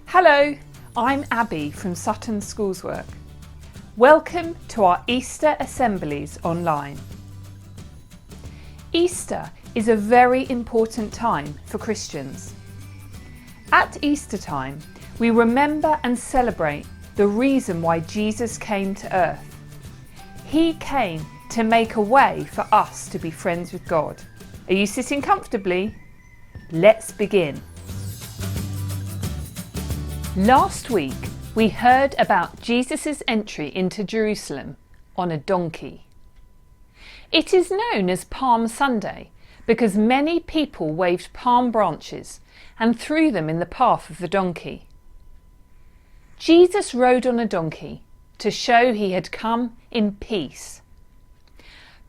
Hello, I'm Abby from Sutton Schoolswork. Welcome to our Easter assemblies online. Easter is a very important time for Christians. At Easter time, we remember and celebrate the reason why Jesus came to earth. He came to make a way for us to be friends with God. Are you sitting comfortably? Let's begin. Last week, we heard about Jesus' entry into Jerusalem on a donkey. It is known as Palm Sunday because many people waved palm branches and threw them in the path of the donkey. Jesus rode on a donkey to show he had come in peace.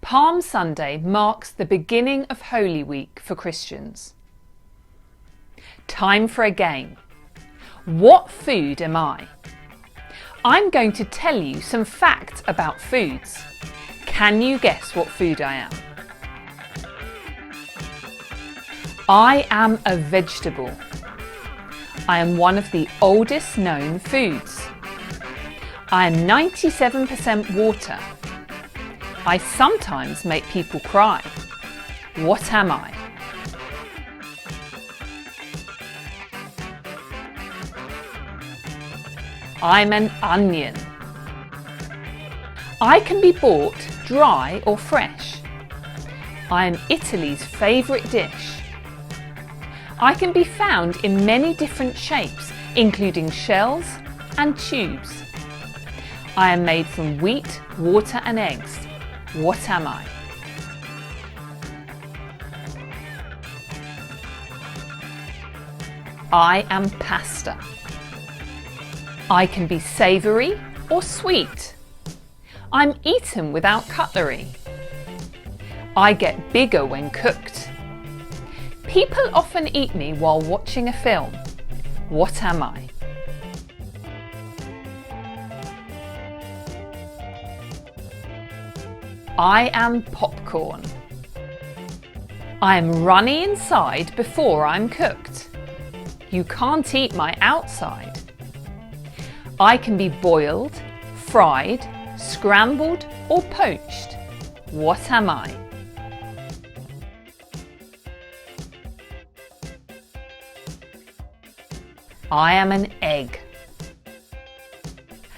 Palm Sunday marks the beginning of Holy Week for Christians. Time for a game. What food am I? I'm going to tell you some facts about foods. Can you guess what food I am? I am a vegetable. I am one of the oldest known foods. I am 97% water. I sometimes make people cry. What am I? I'm an onion. I can be bought dry or fresh. I am Italy's favourite dish. I can be found in many different shapes, including shells and tubes. I am made from wheat, water and eggs. What am I? I am pasta. I can be savoury or sweet. I'm eaten without cutlery. I get bigger when cooked. People often eat me while watching a film. What am I? I am popcorn. I am runny inside before I'm cooked. You can't eat my outside. I can be boiled, fried, scrambled or poached. What am I? I am an egg.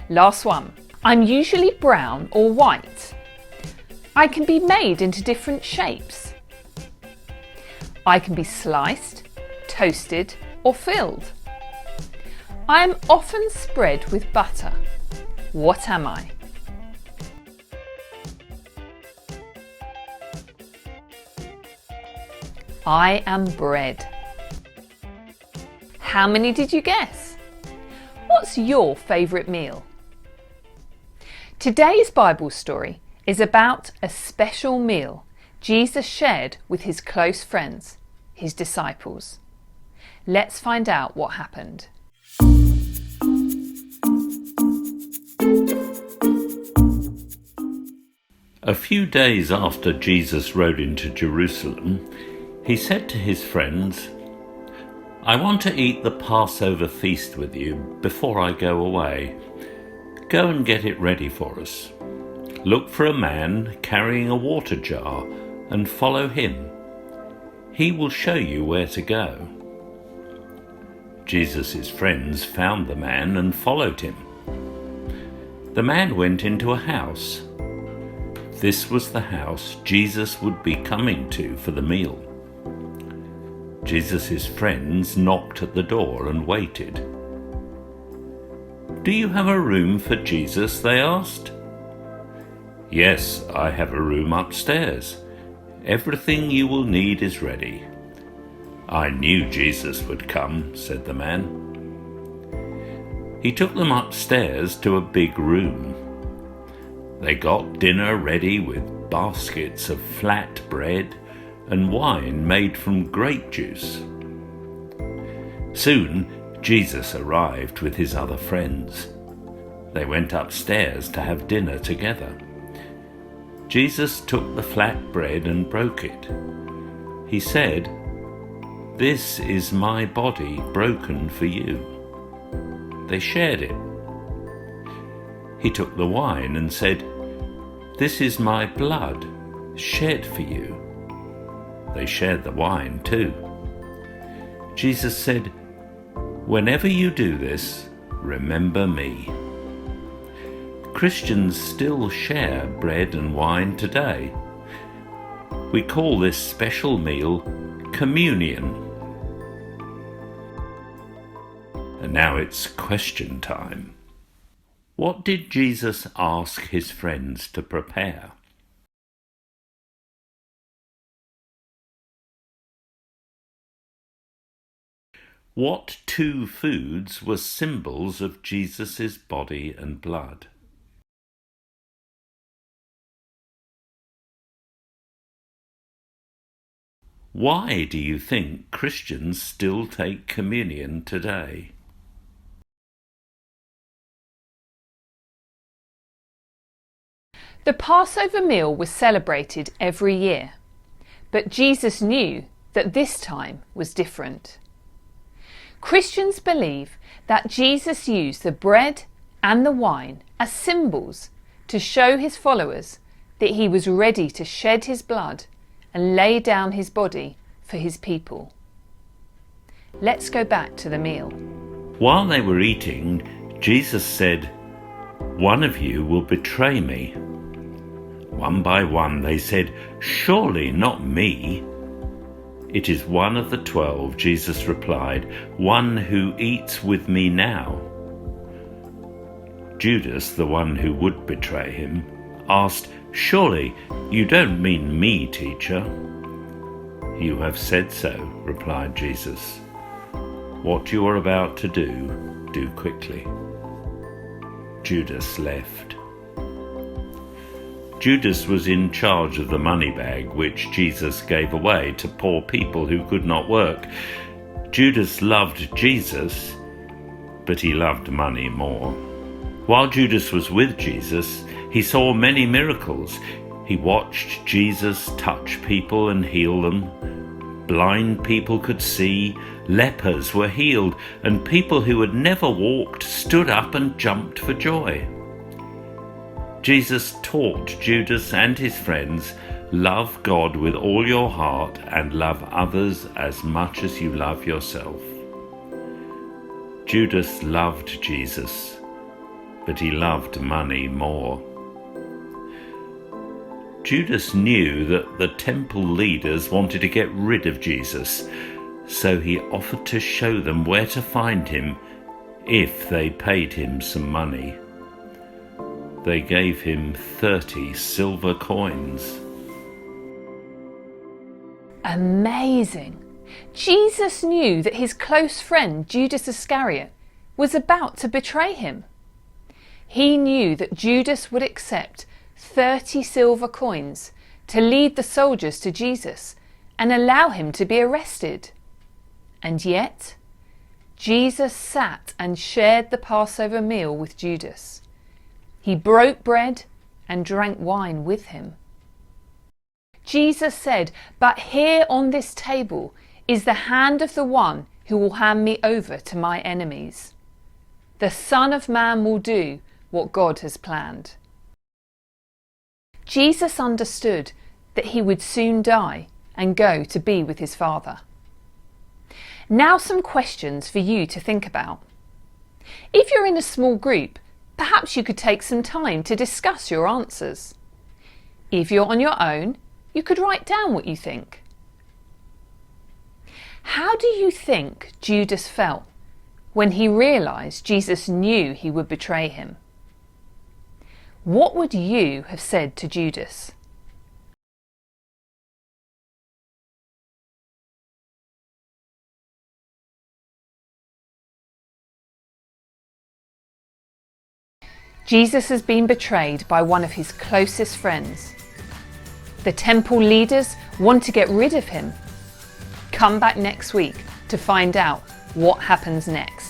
Last one. I'm usually brown or white. I can be made into different shapes. I can be sliced, toasted or filled. I am often spread with butter. What am I? I am bread. How many did you guess? What's your favourite meal? Today's Bible story is about a special meal Jesus shared with his close friends, his disciples. Let's find out what happened. A few days after Jesus rode into Jerusalem, he said to his friends, "I want to eat the Passover feast with you before I go away. Go and get it ready for us. Look for a man carrying a water jar and follow him. He will show you where to go." Jesus' friends found the man and followed him. The man went into a house. This was the house Jesus would be coming to for the meal. Jesus' friends knocked at the door and waited. "Do you have a room for Jesus?" they asked. "Yes, I have a room upstairs. Everything you will need is ready." "I knew Jesus would come," said the man. He took them upstairs to a big room. They got dinner ready with baskets of flat bread and wine made from grape juice. Soon Jesus arrived with his other friends. They went upstairs to have dinner together. Jesus took the flat bread and broke it. He said, "This is my body broken for you. They shared it. He took the wine and said, "This is my blood, shed for you." They shared the wine too. Jesus said, "Whenever you do this, remember me." Christians still share bread and wine today. We call this special meal communion. And now it's question time. What did Jesus ask his friends to prepare? What two foods were symbols of Jesus' body and blood? Why do you think Christians still take communion today? The Passover meal was celebrated every year, but Jesus knew that this time was different. Christians believe that Jesus used the bread and the wine as symbols to show his followers that he was ready to shed his blood and lay down his body for his people. Let's go back to the meal. While they were eating, Jesus said, "One of you will betray me." One by one they said, "Surely not me." "It is one of the 12, Jesus replied, "one who eats with me now." Judas, the one who would betray him, asked, "Surely you don't mean me, teacher?" "You have said so," replied Jesus. "What you are about to do, do quickly." Judas left. Judas was in charge of the money bag which Jesus gave away to poor people who could not work. Judas loved Jesus, but he loved money more. While Judas was with Jesus, he saw many miracles. He watched Jesus touch people and heal them. Blind people could see, lepers were healed, and people who had never walked stood up and jumped for joy. Jesus taught Judas and his friends, "Love God with all your heart and love others as much as you love yourself." Judas loved Jesus, but he loved money more. Judas knew that the temple leaders wanted to get rid of Jesus, so he offered to show them where to find him if they paid him some money. They gave him 30 silver coins. Amazing! Jesus knew that his close friend Judas Iscariot was about to betray him. He knew that Judas would accept 30 silver coins to lead the soldiers to Jesus and allow him to be arrested. And yet, Jesus sat and shared the Passover meal with Judas. He broke bread and drank wine with him. Jesus said, "But here on this table is the hand of the one who will hand me over to my enemies. The Son of Man will do what God has planned." Jesus understood that he would soon die and go to be with his Father. Now some questions for you to think about. If you're in a small group, perhaps you could take some time to discuss your answers. If you're on your own, you could write down what you think. How do you think Judas felt when he realised Jesus knew he would betray him? What would you have said to Judas? Jesus has been betrayed by one of his closest friends. The temple leaders want to get rid of him. Come back next week to find out what happens next.